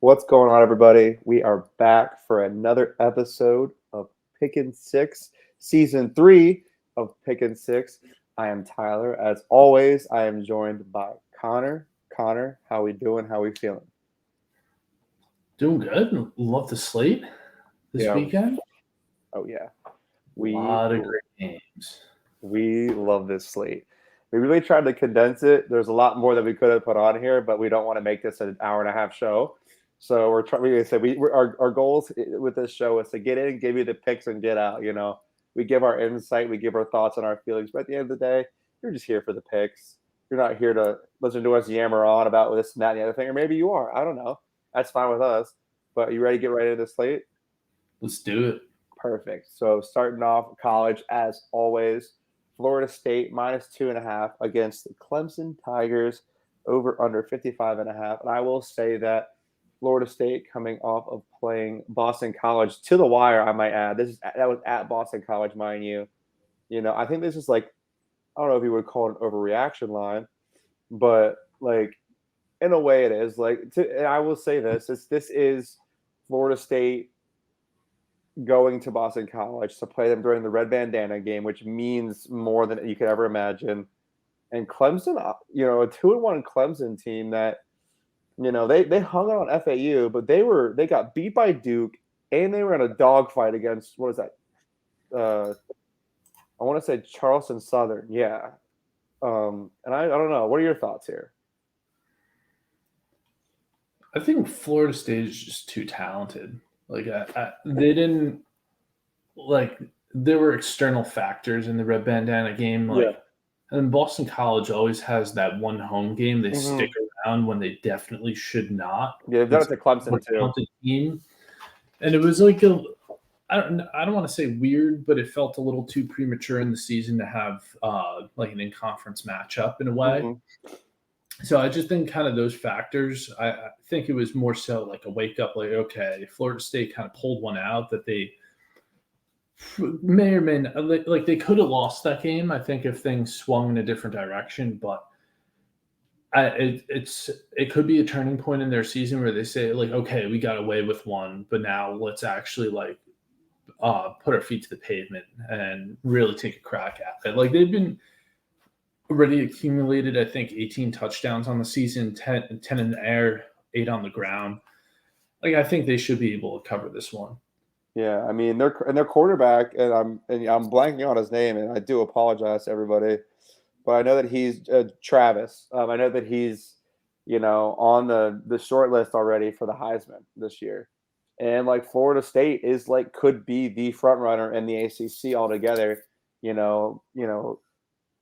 What's going on, everybody? We are back for another episode of Pickin' Six, Season 3 of Pickin' Six. I am Tyler. As always, I am joined by Connor. Connor, how we doing? How we feeling? Doing good. Love the slate this Yeah. weekend. Oh yeah. A We lot of great games. we love this slate. We really tried to condense it. There's a lot more that we could have put on here, but we don't want to make this an hour and a half show. So we're trying. We said our goals with this show is to get in, give you the picks, and get out. We give our insight, we give our thoughts and our feelings, but at the end of the day, you're just here for the picks. You're not here to listen to us yammer on about this and that and the other thing, or maybe you are. I don't know. That's fine with us. But you ready to get right into the slate? Let's do it. Perfect. So starting off college as always, Florida State -2.5 against the Clemson Tigers over under 55.5. And I will say that Florida State coming off of playing Boston College to the wire, I might add. That was at Boston College, mind you. I think this is like, I don't know if you would call it an overreaction line, but like in a way it is. And I will say this is Florida State going to Boston College to play them during the red bandana game, which means more than you could ever imagine. And Clemson, a 2-1 Clemson team that, they hung on FAU, but they got beat by Duke, and they were in a dogfight against, what is that? I want to say Charleston Southern, yeah. And I don't know. What are your thoughts here? I think Florida State is just too talented. They didn't there were external factors in the red bandana game. And Boston College always has that one home game. They stick around when they definitely should not. Yeah, they've done it to Clemson too. Talented team, and it was like I don't want to say weird, but it felt a little too premature in the season to have like an in-conference matchup in a way. Mm-hmm. So I just think kind of those factors. I think it was more so like a wake up, like, okay, Florida State kind of pulled one out that they may or may not, like they could have lost that game. I think if things swung in a different direction, but it could be a turning point in their season where they say like, okay, we got away with one, but now let's actually like put our feet to the pavement and really take a crack at it. Like they've been already accumulated, I think, 18 touchdowns on the season, 10 in the air, 8 on the ground. Like I think they should be able to cover this one. Yeah, I mean their quarterback, and I'm blanking on his name, and I do apologize to everybody, but I know that he's Travis. I know that he's on the short list already for the Heisman this year, and like Florida State is like could be the front runner in the ACC altogether.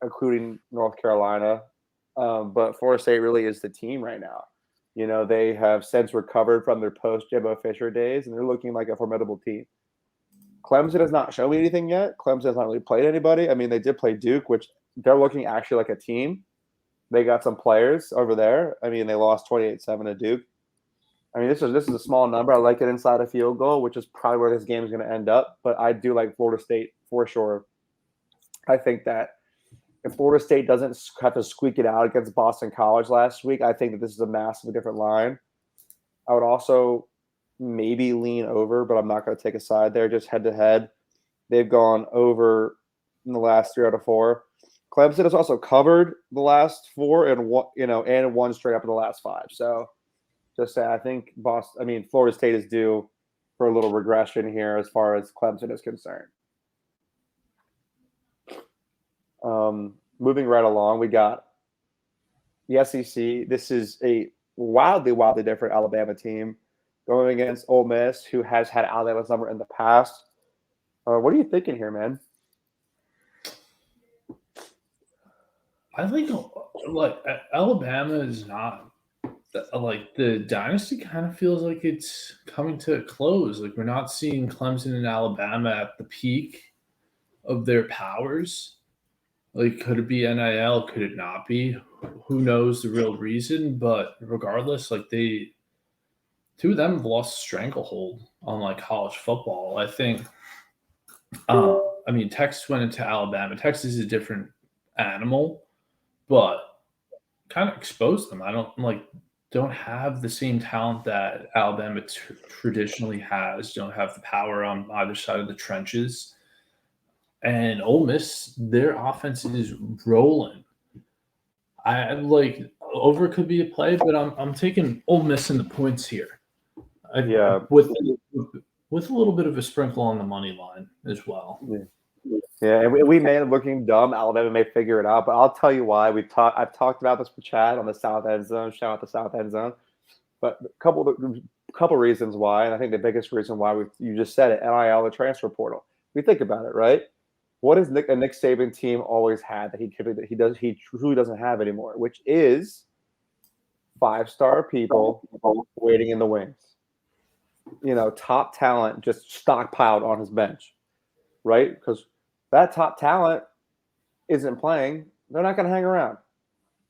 Including North Carolina, but Florida State really is the team right now. They have since recovered from their post-Jimbo Fisher days, and they're looking like a formidable team. Clemson has not shown me anything yet. Clemson has not really played anybody. I mean, they did play Duke, which they're looking actually like a team. They got some players over there. I mean, they lost 28-7 to Duke. I mean, this is a small number. I like it inside a field goal, which is probably where this game is going to end up. But I do like Florida State for sure. I think that if Florida State doesn't have to squeak it out against Boston College last week, I think that this is a massive different line. I would also maybe lean over, but I'm not going to take a side there. Just head to head, they've gone over in the last 3 out of 4. Clemson has also covered the last 4 and one straight up in the last 5. So just say I think Florida State is due for a little regression here as far as Clemson is concerned. Moving right along, we got the SEC. This is a wildly different Alabama team going against Ole Miss, who has had Alabama's number in the past. What are you thinking here, man? I think like Alabama is not like the dynasty kind of feels like it's coming to a close. Like we're not seeing Clemson and Alabama at the peak of their powers. Like, could it be NIL? Could it not be? Who knows the real reason? But regardless, like two of them have lost stranglehold on like college football. I think. Texas went into Alabama. Texas is a different animal, but kind of exposed them. I don't like don't have the same talent that Alabama traditionally has, don't have the power on either side of the trenches. And Ole Miss, their offense is rolling. I like over could be a play, but I'm taking Ole Miss in the points here. Yeah. With a little bit of a sprinkle on the money line as well. Yeah, and we may end up looking dumb. Alabama may figure it out, but I'll tell you why. I've talked about this with Chad on the South End Zone. Shout out the South End Zone. But a couple reasons why, and I think the biggest reason why you just said it, NIL, the transfer portal. We think about it, right? What has a Nick Saban team always had that he truly doesn't have anymore, which is 5-star people waiting in the wings. Top talent just stockpiled on his bench, right? Because that top talent isn't playing, they're not going to hang around.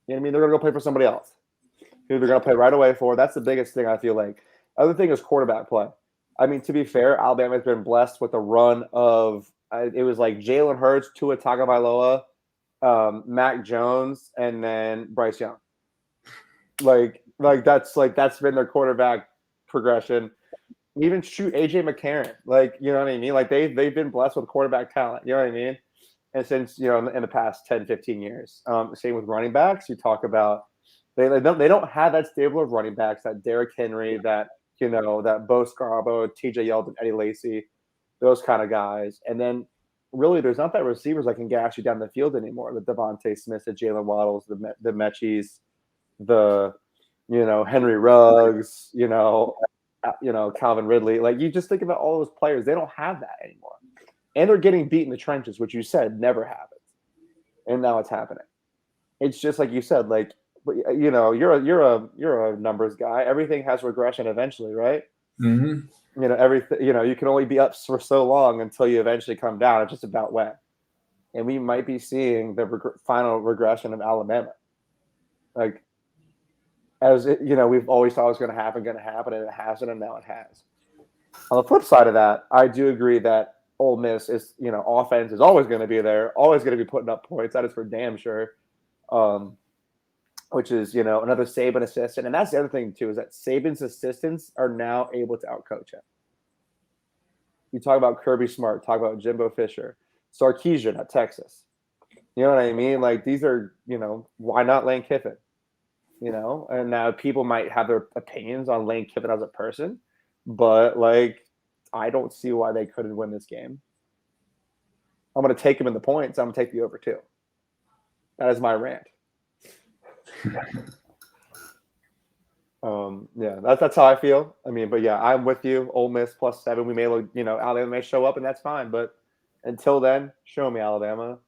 You know what I mean? They're going to go play for somebody else who they're going to play right away for. That's the biggest thing I feel like. Other thing is quarterback play. I mean, to be fair, Alabama's been blessed with a run of it was like Jalen Hurts, Tua Tagovailoa, Mac Jones, and then Bryce Young. Like that's been their quarterback progression. Even shoot AJ McCarron, you know what I mean? Like they've been blessed with quarterback talent, you know what I mean? And since in the past 10, 15 years, same with running backs. You talk about they don't have that stable of running backs, that Derrick Henry, that that Bo Scarborough, TJ Yeldon, Eddie Lacy, those kind of guys. And then really, there's not that receivers that can gas you down the field anymore. The Devontae Smiths, the Jalen Waddles, the Mechis, the Henry Ruggs, Calvin Ridley. Like you just think about all those players, they don't have that anymore, and they're getting beat in the trenches, which you said never happens, and now it's happening. It's just like you said, you're a numbers guy. Everything has regression eventually, right? Mm-hmm. Everything. You can only be up for so long until you eventually come down. It's just about when, and we might be seeing the final regression of Alabama, like. As we've always thought it was going to happen, and it hasn't, and now it has. On the flip side of that, I do agree that Ole Miss is, offense is always going to be there, always going to be putting up points. That is for damn sure. Which is, another Saban assistant, and that's the other thing too is that Saban's assistants are now able to outcoach him. You talk about Kirby Smart, talk about Jimbo Fisher, Sarkisian at Texas. You know what I mean? Like these are, why not Lane Kiffin? And now people might have their opinions on Lane Kiffin as a person, but I don't see why they couldn't win this game. I'm going to take him in the points. I'm going to take the over 2. That is my rant. Yeah, that's how I feel. I mean, but yeah, I'm with you. Ole Miss +7. We may look, Alabama may show up, and that's fine. But until then, show me Alabama.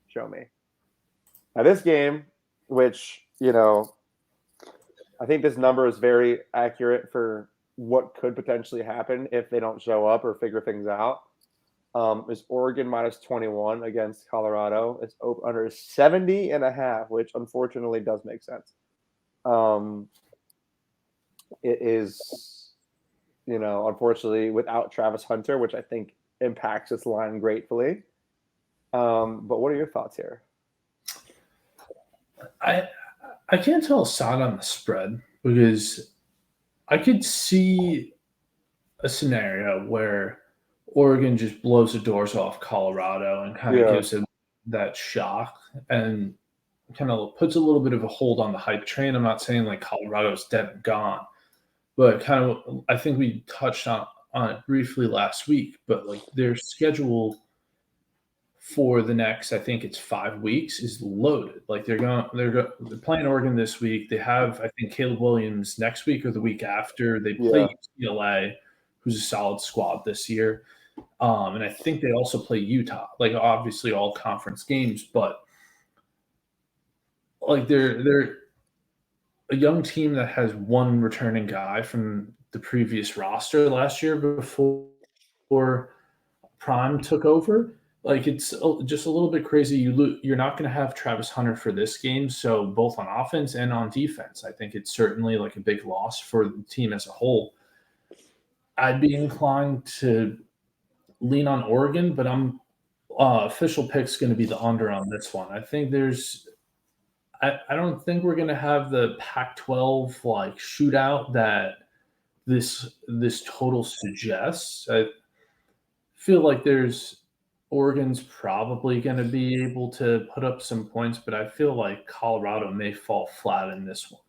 Show me. Now this game, which I think this number is very accurate for what could potentially happen if they don't show up or figure things out. Is Oregon -21 against Colorado. It's under 70.5, which unfortunately does make sense. It is, unfortunately without Travis Hunter, which I think impacts this line gratefully. But what are your thoughts here? I can't tell a side on the spread because I could see a scenario where Oregon just blows the doors off Colorado and kind of gives it that shock and kind of puts a little bit of a hold on the hype train. I'm not saying like Colorado's dead and gone, but kind of I think we touched on it briefly last week, but like their schedule for the next, I think it's 5 weeks, is loaded. Like they're playing Oregon this week. They have, I think, Caleb Williams next week or the week after. They play UCLA, who's a solid squad this year, and I think they also play Utah. Like obviously all conference games, but like they're a young team that has one returning guy from the previous roster last year before Prime took over. Like it's just a little bit crazy. You're not going to have Travis Hunter for this game, so both on offense and on defense, I think it's certainly like a big loss for the team as a whole. I'd be inclined to lean on Oregon, but I'm official pick's going to be the under on this one. I think I don't think we're gonna have the Pac-12 like shootout that this total suggests. I feel like Oregon's probably going to be able to put up some points, but I feel like Colorado may fall flat in this one.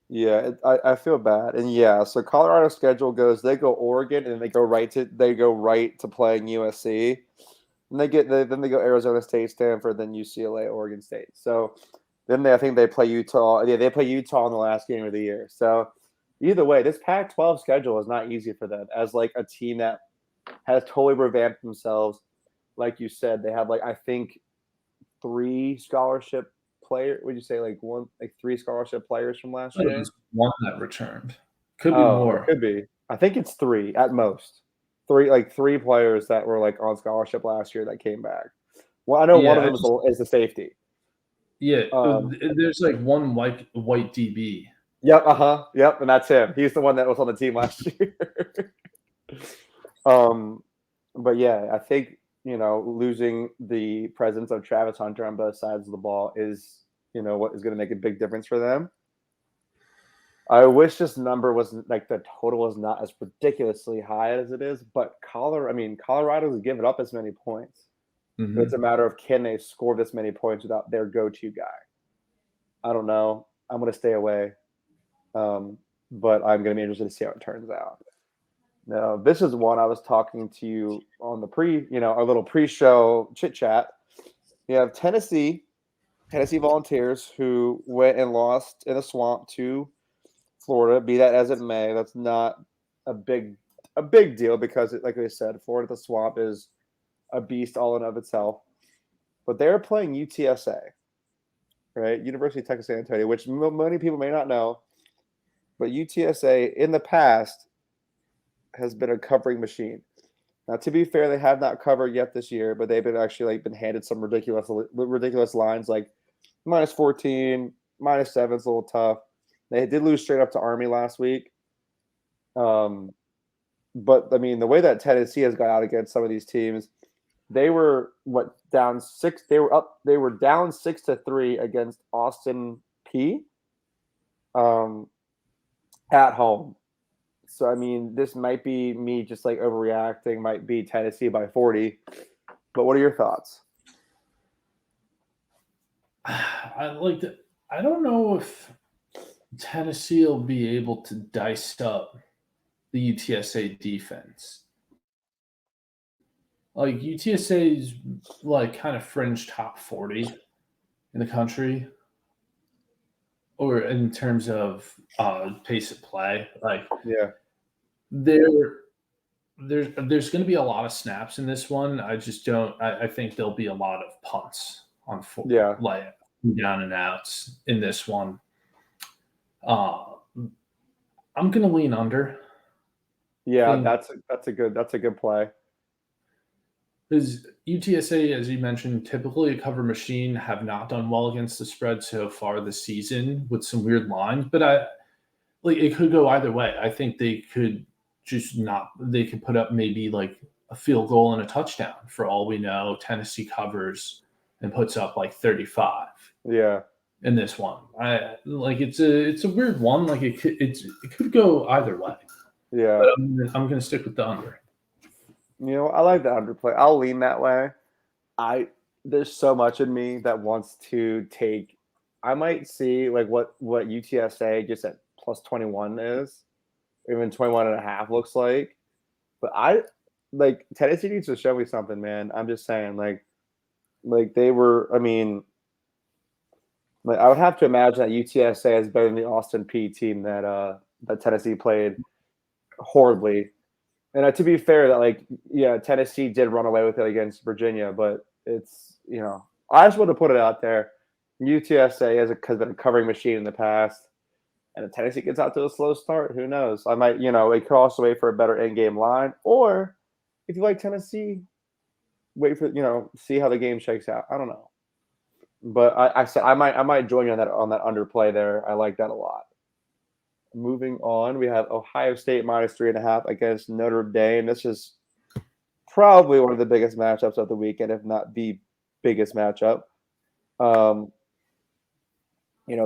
Yeah, I feel bad, and yeah. So Colorado's schedule goes: they go Oregon, and they go right to playing USC, and then they go Arizona State, Stanford, then UCLA, Oregon State. So then I think they play Utah. Yeah, they play Utah in the last game of the year. So either way, this Pac-12 schedule is not easy for them as like a team that has totally revamped themselves. Like you said, they have like I think three scholarship player. Would you say like three scholarship players from last It year? was one that returned. Could be Oh, it more. could be. I think it's three at most. Three players that were like on scholarship last year that came back. Well, I know one of Yeah, them is the safety. yeah. Um, There's like one white DB. yep, yep, and that's him. He's the one that was on the team last year. But yeah, I think losing the presence of Travis Hunter on both sides of the ball is what is going to make a big difference for them. I wish this number was like the total was not as ridiculously high as it is, but Colorado's given up as many points. Mm-hmm. It's a matter of can they score this many points without their go-to guy. I don't know. I'm going to stay away, but I'm going to be interested to see how it turns out. Now, this is one I was talking to you on the our little pre-show chit chat. You have Tennessee Volunteers who went and lost in a swamp to Florida. Be that as it may, that's not a big deal because, like I said, Florida the Swamp is a beast all in of itself. But they're playing UTSA, right? University of Texas San Antonio, which many people may not know, but UTSA in the past has been a covering machine. Now, to be fair, they have not covered yet this year, but they've been actually been handed some ridiculous lines like -14, -7 is a little tough. They did lose straight up to Army last week. But I mean, the way that Tennessee has got out against some of these teams, they were down 6. They were down 6-3 against Austin P. At home. So I mean, this might be me just like overreacting. Might be Tennessee by 40. But what are your thoughts? I don't know if Tennessee will be able to dice up the UTSA defense. Like UTSA is like kind of fringe top 40 in the country, or in terms of pace of play. Like Yeah. there's going to be a lot of snaps in this one. I just don't. I think there'll be a lot of punts on Yeah. like down and outs in this one. I'm going to lean under. Yeah, Think that's a good play. because UTSA, as you mentioned, typically a cover machine, have not done well against the spread so far this season with some weird lines. But it could go either way. I think they could just not. They could put up maybe like a field goal and a touchdown for all we know. Tennessee covers and puts up like 35. Yeah. In this one, it's a weird one. Like it could go either way. Yeah. But I'm going to stick with the under. I like the underplay. I'll lean that way. There's so much in me that wants to take. I might see like what UTSA just at +21 is, even 21.5 looks like. But Tennessee needs to show me something, man. I'm just saying, like they were. I mean, like I would have to imagine that UTSA is better than the Austin P team that Tennessee played horribly. And to be fair, that Tennessee did run away with it against Virginia, but it's I just want to put it out there. UTSA has been a covering machine in the past, and if Tennessee gets out to a slow start, who knows? I might it could also wait for a better in-game line, or if you like Tennessee, wait for see how the game shakes out. I don't know, but I said I might join you on that underplay there. I like that a lot. Moving on, we have Ohio State -3.5 against Notre Dame. This is probably one of the biggest matchups of the weekend, if not the biggest matchup.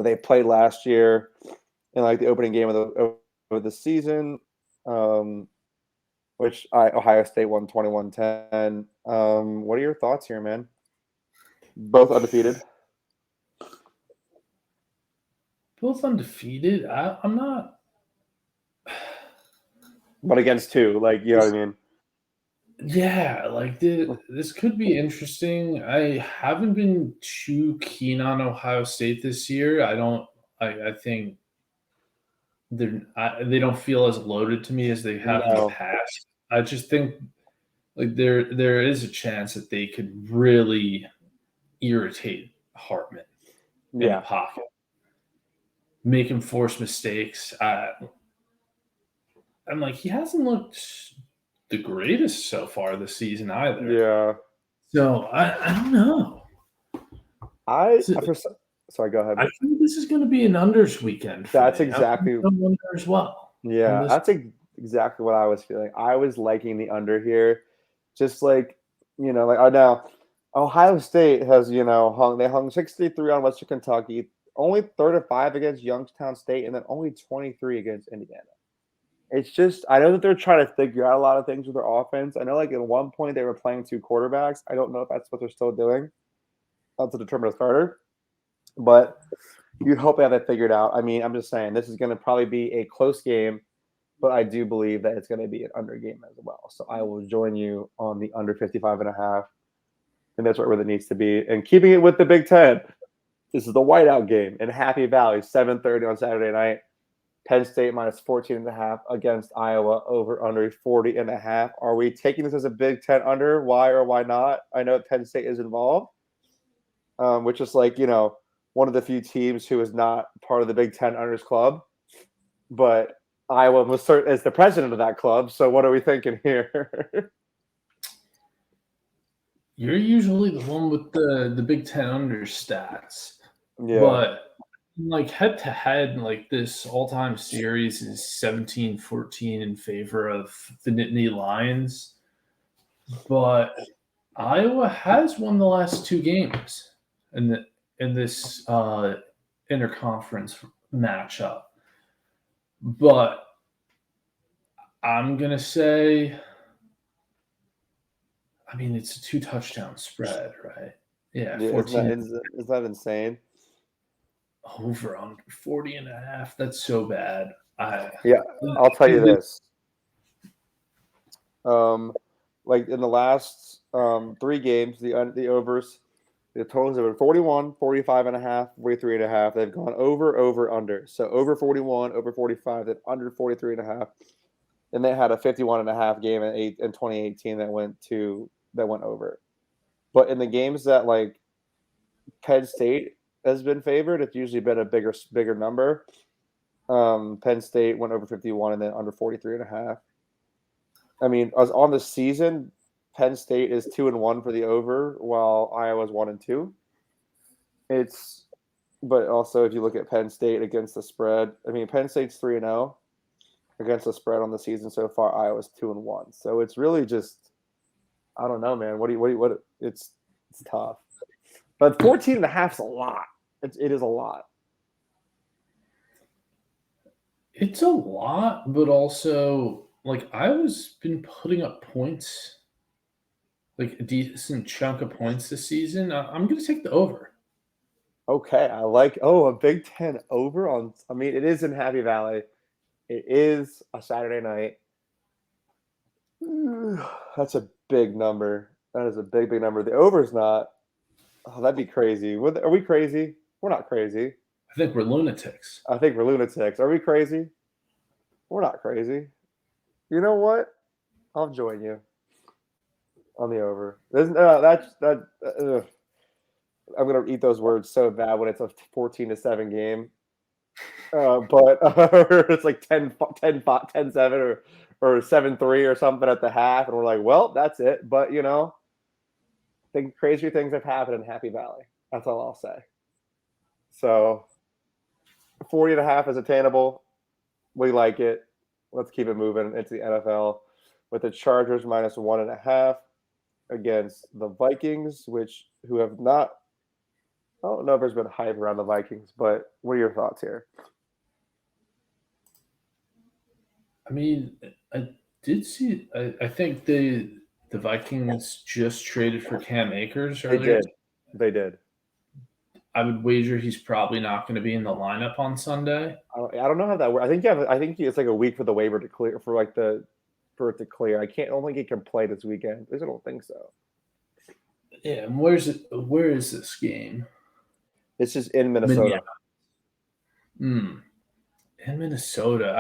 They played last year in like the opening game of the season, which Ohio State won 21-10. What are your thoughts here, man? Both undefeated. Both undefeated. I'm not. But against two, like, you know what I mean? Yeah, like this could be interesting. I haven't been too keen on Ohio State this year. I think they don't feel as loaded to me as they have in the No. past. I just think like there is a chance that they could really irritate Hartman in the Yeah. pocket, make him force mistakes. I'm like, he hasn't looked the greatest so far this season either. Yeah. So I don't know. Sorry, go ahead. I think this is going to be an unders weekend. That's me. exactly. I'm under as well. Yeah, that's exactly what I was feeling. I was liking the under here, just like like now, Ohio State has hung 63 on Western Kentucky, only 35 against Youngstown State, and then only 23 against Indiana. It's just I know that they're trying to figure out a lot of things with their offense. I know like at one point they were playing two quarterbacks. I don't know if that's what they're still doing to determine a starter, but you'd hope they have that figured out. I mean, I'm just saying this is going to probably be a close game, but I do believe that it's going to be an under game as well. So I will join you on the under 55.5. And that's where it needs to be. And keeping it with the Big Ten, this is the whiteout game in Happy Valley, 7:30 on Saturday night. Penn State minus 14.5 against Iowa, over under 40.5. Are we taking this as a Big Ten under? Why or why not? I know Penn State is involved, which is like, one of the few teams who is not part of the Big Ten unders club. But Iowa was served as the president of that club. So what are we thinking here? You're usually the one with the Big Ten under stats. Yeah. But like head to head, like this all-time series is 17-14 in favor of the Nittany Lions. But Iowa has won the last two games in this interconference matchup. But I'm gonna say, I mean, it's a 2-touchdown spread, right? Yeah, 14. Is that insane? Over on 40.5. That's so bad. I'll tell you this. Like in the last 3 games, the overs, the totals have been 41, 45.5, 43.5. They've gone over, under. So over 41, over 45, then under 43.5. And they had a 51.5 game in 2018 that went over. But in the games that like Penn State has been favored, it's usually been a bigger number. Penn State went over 51 and then under 43.5. I mean, on the season, Penn State is 2-1 for the over, while Iowa's 1-2. But also if you look at Penn State against the spread, I mean, Penn State's 3-0 against the spread on the season so far. Iowa's 2-1. So it's really just, I don't know, man. It's tough. But 14.5 is a lot. It is a lot. It's a lot, but also like Iowa's been putting up points, like a decent chunk of points this season. I'm going to take the over. Okay, I like a Big Ten over on. I mean, it is in Happy Valley. It is a Saturday night. That's a big number. That is a big number. The over's not. Oh, that'd be crazy. Are we crazy? We're not crazy. I think we're lunatics. I think we're lunatics. Are we crazy? We're not crazy. You know what? I'll join you on the over. I'm gonna eat those words so bad when it's a 14-7 game. But it's like 10-7 or 7-3 or something at the half, and we're like, well, that's it. But think crazier things have happened in Happy Valley. That's all I'll say. So 40.5 is attainable. We like it. Let's keep it moving. It's the NFL with the Chargers minus 1.5 against the Vikings, who have not don't know if there's been hype around the Vikings, but what are your thoughts here? I mean, I did see. I think the Vikings just traded for Cam Akers They earlier. did. They did. I would wager he's probably not going to be in the lineup on Sunday. I don't know how that works. I think it's like a week for the waiver to clear for for it to clear. I don't think he can play this weekend. At least I don't think so. Yeah, and where is this game? It's just in Minnesota. In Minnesota.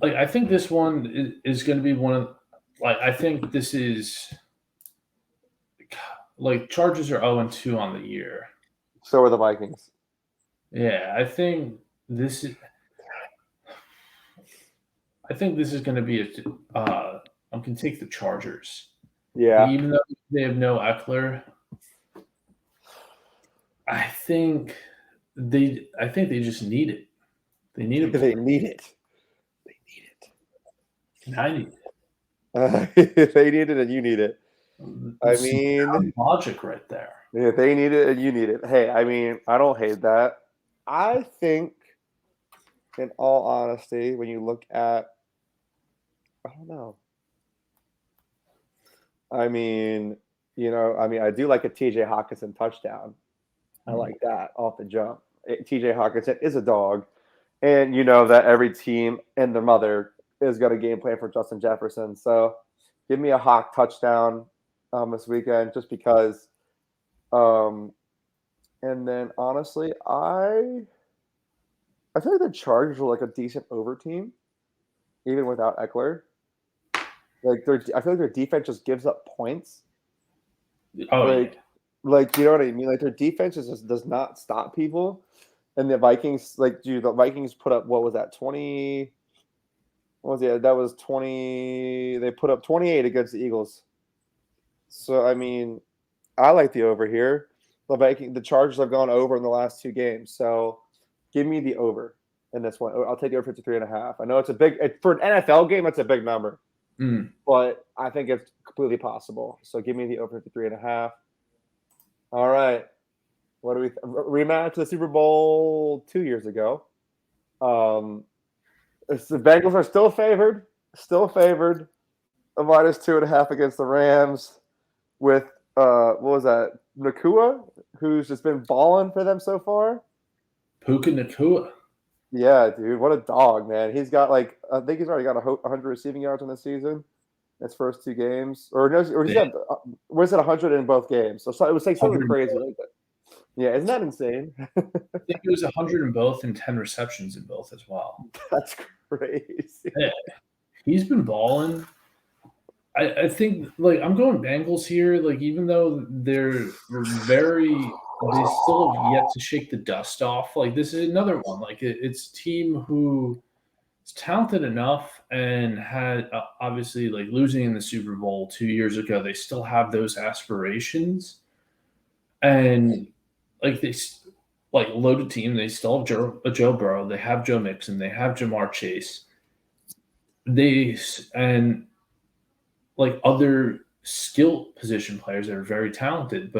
I think this one is going to be one of I think this is Chargers are 0-2 on the year. So are the Vikings. Yeah, I think this is going to be I'm going to take the Chargers. Yeah. Even though they have no Eckler, I think they just need it. They need it. They need it. They need it. I need it. They need it and you need it. I mean, logic right there. Yeah, they need it and you need it. Hey, I mean, I don't hate that. I think, in all honesty, when you look at, I don't know. I mean, I do like a TJ Hawkinson touchdown. I like that off the jump. TJ Hawkinson is a dog. And you know that every team and their mother is going to game plan for Justin Jefferson. So give me a Hawk touchdown this weekend just because. And then honestly, I feel like the Chargers are like a decent over team, even without Eckler. I feel like their defense just gives up points. Oh, you know what I mean? Like their defense just does not stop people. And the Vikings, the Vikings put up, what was that, 20? What was it? That was 20. They put up 28 against the Eagles. So, I mean, I like the over here. The Chargers have gone over in the last 2 games. So, give me the over in this one. I'll take the over 53.5. I know for an NFL game, that's a big number. But I think it's completely possible. So, give me the over 53.5. All right. What do we rematch the Super Bowl 2 years ago? The Bengals are still favored, a -2.5 against the Rams with what was that? Nakua, who's just been balling for them so far. Puka Nakua. Yeah, dude, what a dog, man. He's got I think he's already got 100 receiving yards in the season. His first 2 games, or he's got was it 100 in both games? So it was like something crazy like that. Yeah, isn't that insane? I think it was 100 in both and 10 receptions in both as well. That's crazy. Yeah, he's been balling. I think I'm going Bengals here. Even though they still have yet to shake the dust off. This is another one. It's a team who is talented enough and had obviously losing in the Super Bowl 2 years ago. They still have those aspirations, and they loaded team. They still have Joe Burrow. They have Joe Mixon. They have Jamar Chase. Other skill position players that are very talented,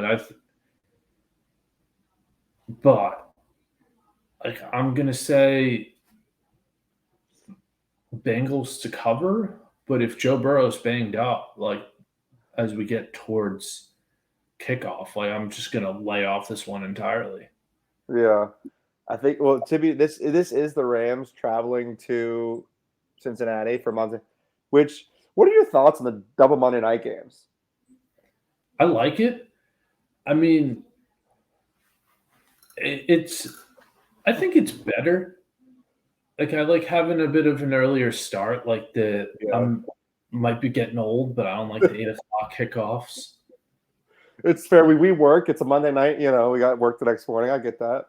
I'm gonna say Bengals to cover. But if Joe Burrow's banged up, as we get towards kickoff, I'm just gonna lay off this one entirely. Yeah, I think. Well, this is the Rams traveling to Cincinnati for Monday. What are your thoughts on the double Monday night games? I like it. I mean, I think it's better. I like having a bit of an earlier start. I might be getting old, but I don't like the 8 o'clock kickoffs. It's fair. We work. It's a Monday night. We got work the next morning. I get that.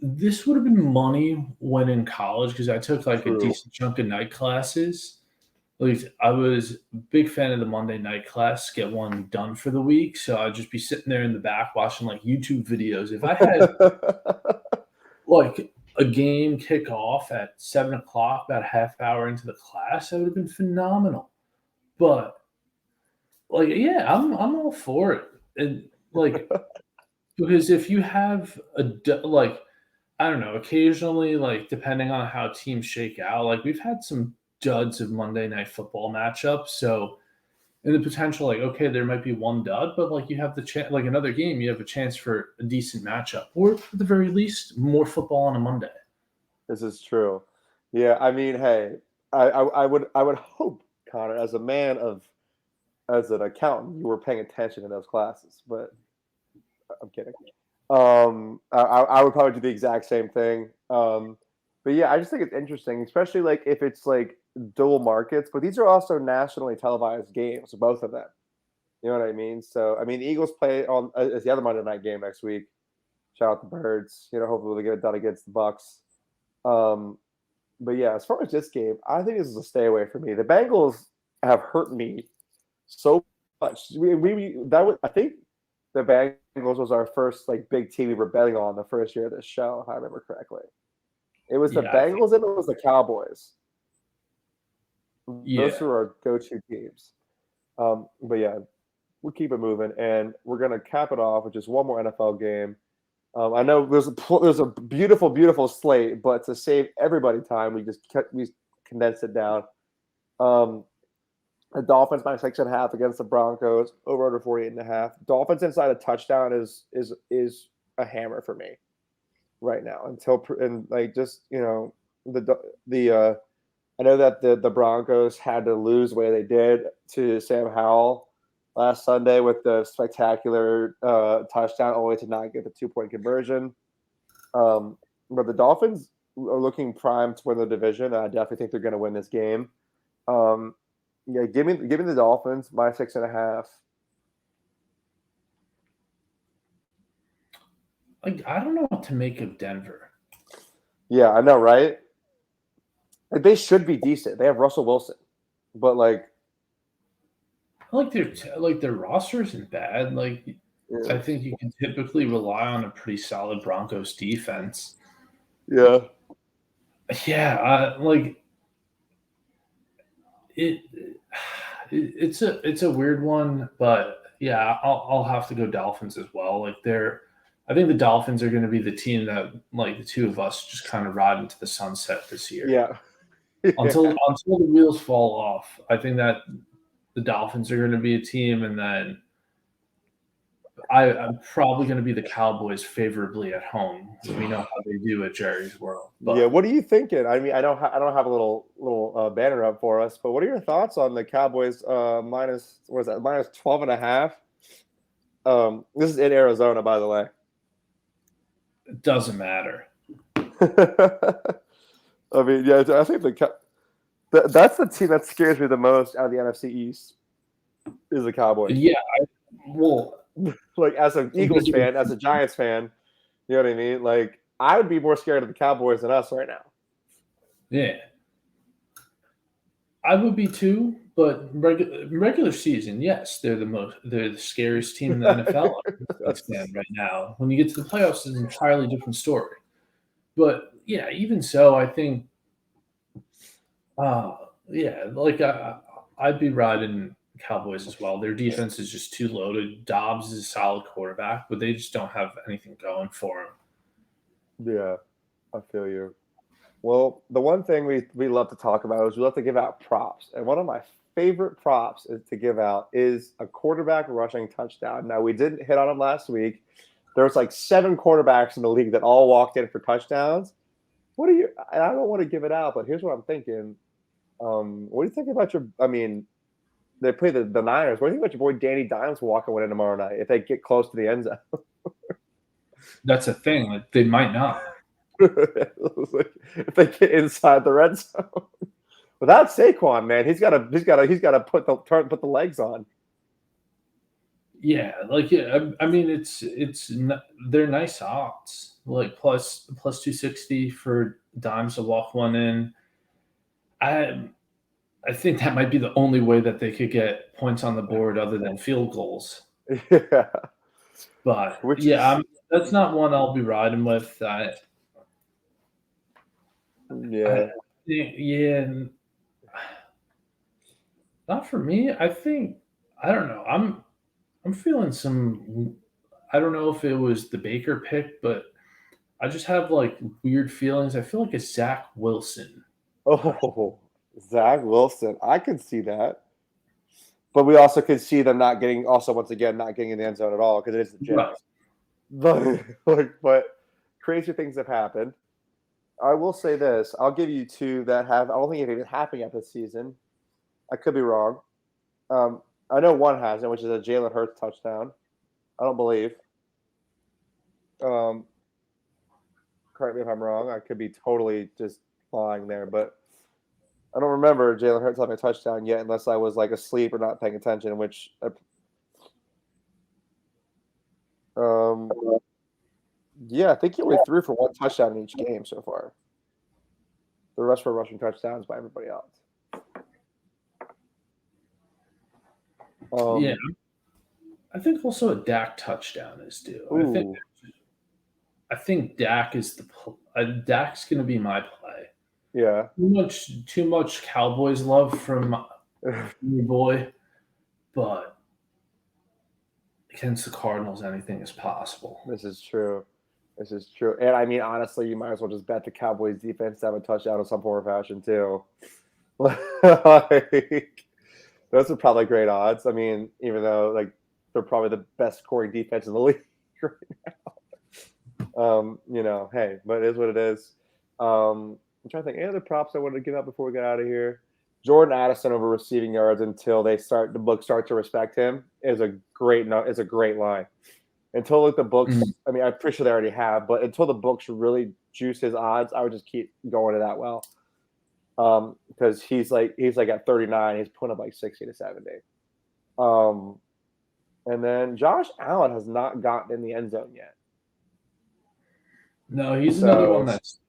This would have been money when in college because I took a decent chunk of night classes. I was a big fan of the Monday night class, get one done for the week. So I'd just be sitting there in the back watching YouTube videos. If I had a game kick off at 7 o'clock, about a half hour into the class, that would have been phenomenal. But I'm all for it. And Because if you have like, I don't know, occasionally, like depending on how teams shake out, like we've had some duds of Monday Night Football matchups. So in the potential, like, okay, there might be one dud, but like you have the chance, like another game, you have a chance for a decent matchup, or at the very least, more football on a Monday. This is true. Yeah, I mean, hey, I would hope, Connor, as a man of as an accountant, you were paying attention in those classes, but I'm kidding. I would probably do the exact same thing. But yeah, I just think it's interesting, especially like if it's like dual markets. But these are also nationally televised games, both of them. You know what I mean? So I mean, the Eagles play on as the other Monday night game next week. Shout out the Birds. You know, hopefully they get it done against the Bucks. Um, but yeah, as far as this game, I think this is a stay away for me. The Bengals have hurt me so much. I think the Bengals was our first like big team we were betting on the first year of this show, if I remember correctly. It was the Yeah, I think, Bengals and it was the Cowboys. Those yeah, were our go-to teams. But yeah, we'll keep it moving, and we're gonna cap it off with just one more NFL game. I know there's a beautiful, beautiful slate, but to save everybody time, we condensed it down. Um, the Dolphins minus 6.5 against the Broncos, over under 48.5. Dolphins inside a touchdown is a hammer for me right now and like just the I know that the Broncos had to lose the way they did to Sam Howell last Sunday with the spectacular touchdown, only to not get the 2-point conversion. But the Dolphins are looking primed to win the division. I definitely think they're going to win this game. Um, yeah, give me the Dolphins minus 6.5. like I don't know what to make of Denver. Yeah, I know, right? Like, they should be decent. They have Russell Wilson, but like, Like their roster isn't bad. Like I yeah, think you can typically rely on a pretty solid Broncos defense. yeah, Yeah, like it, it's a weird one, but yeah, I'll have to go Dolphins as well. I think the Dolphins are going to be the team that like the two of us just kind of ride into the sunset this year yeah, until the wheels fall off. I think that the Dolphins are going to be a team, and then I'm probably going to be the Cowboys favorably at home. We know how they do at Jerry's World, yeah. but What are you thinking? I mean, I don't have a little banner up for us, but what are your thoughts on the Cowboys minus what is that minus 12.5? This is in Arizona, by the way. it doesn't matter. I mean, yeah, I think that's the team that scares me the most out of the NFC East is the Cowboys. Yeah, well, Like as an Eagles fan, as a Giants fan, you know what I mean? Like I would be more scared of the Cowboys than us right now. yeah, I would be too. But regular season, yes, they're the scariest team in the NFL. I stand right now. When you get to the playoffs, it's an entirely different story. But yeah, even so, I think, uh, yeah, like I'd be riding Cowboys as well. Their defense is just too loaded. Dobbs is a solid quarterback, but they just don't have anything going for him. Yeah, I feel you. Well, the one thing we love to talk about is we love to give out props, and one of my favorite props is to give out is a quarterback rushing touchdown. Now we didn't hit on him last week. There was like 7 quarterbacks in the league that all walked in for touchdowns. What do you? I don't want to give it out, but here's what I'm thinking. What do you think about your? I mean, they play the Niners. What do you think about your boy Danny Dimes walking one in tomorrow night if they get close to the end zone? That's a thing. Like they might not. Like, if they get inside the red zone. Without Saquon, man, he's got to put the legs on. Yeah, like yeah, I mean, they're nice odds. Like plus 260 for Dimes to walk one in. I I think that might be the only way that they could get points on the board other than field goals. Yeah, But which yeah, is that's not one I'll be riding with. I yeah, think, yeah, not for me. I think I don't know. I'm feeling some. I don't know if it was the Baker pick, but I just have like weird feelings. I feel like it's Zach Wilson. Oh, Zach Wilson. I could see that. But we also could see them not getting, also once again, not getting in the end zone at all because it is the Right. Jets. But crazy things have happened. I will say this. I'll give you two that have, I don't think it even happened yet this season. I could be wrong. I know one hasn't, which is a Jalen Hurts touchdown. I don't believe. Um, correct me if I'm wrong. I could be totally just lying there, but I don't remember Jalen Hurts having a touchdown yet, unless I was like asleep or not paying attention. Um, yeah, I think he only threw for one touchdown in each game so far. The rest were rushing touchdowns by everybody else. Yeah. I think also a Dak touchdown is due. Ooh, I think Dak is Dak's going to be my play. yeah. Too much Cowboys love from your boy, but against the Cardinals, anything is possible. This is true. This is true. And I mean, honestly, you might as well just bet the Cowboys defense to have a touchdown in some form or fashion too. Like, those are probably great odds. I mean, even though like they're probably the best scoring defense in the league right now. Hey, but it is what it is. I'm trying to think any other props I wanted to give out before we get out of here. Jordan Addison over receiving yards until the book start to respect him is a great line. Until like the books, I mean, I'm pretty sure they already have, but until the books really juice his odds, I would just keep going to that well. Because he's like at 39, he's putting up like 60 to 70. And then Josh Allen has not gotten in the end zone yet. No, he's another one that's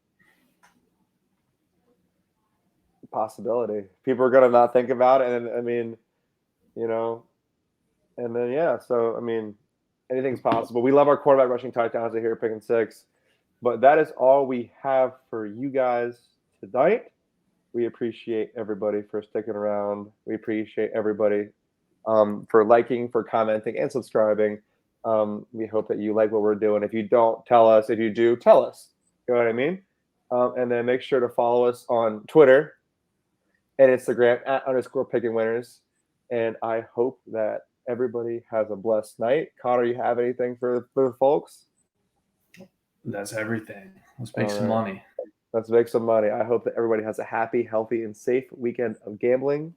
a possibility. People are gonna not think about it, and I mean, and then yeah. So I mean, anything's possible. We love our quarterback rushing touchdowns here at Pickin' Six, but that is all we have for you guys tonight. We appreciate everybody for sticking around. We appreciate everybody for liking, for commenting, and subscribing. We hope that you like what we're doing. If you don't, tell us. If you do, tell us. You know what I mean? And then make sure to follow us on Twitter and Instagram @_PickinWinners. And I hope that everybody has a blessed night. Connor, you have anything for the folks? That's everything. Let's make some money. Let's make some money. I hope that everybody has a happy, healthy, and safe weekend of gambling.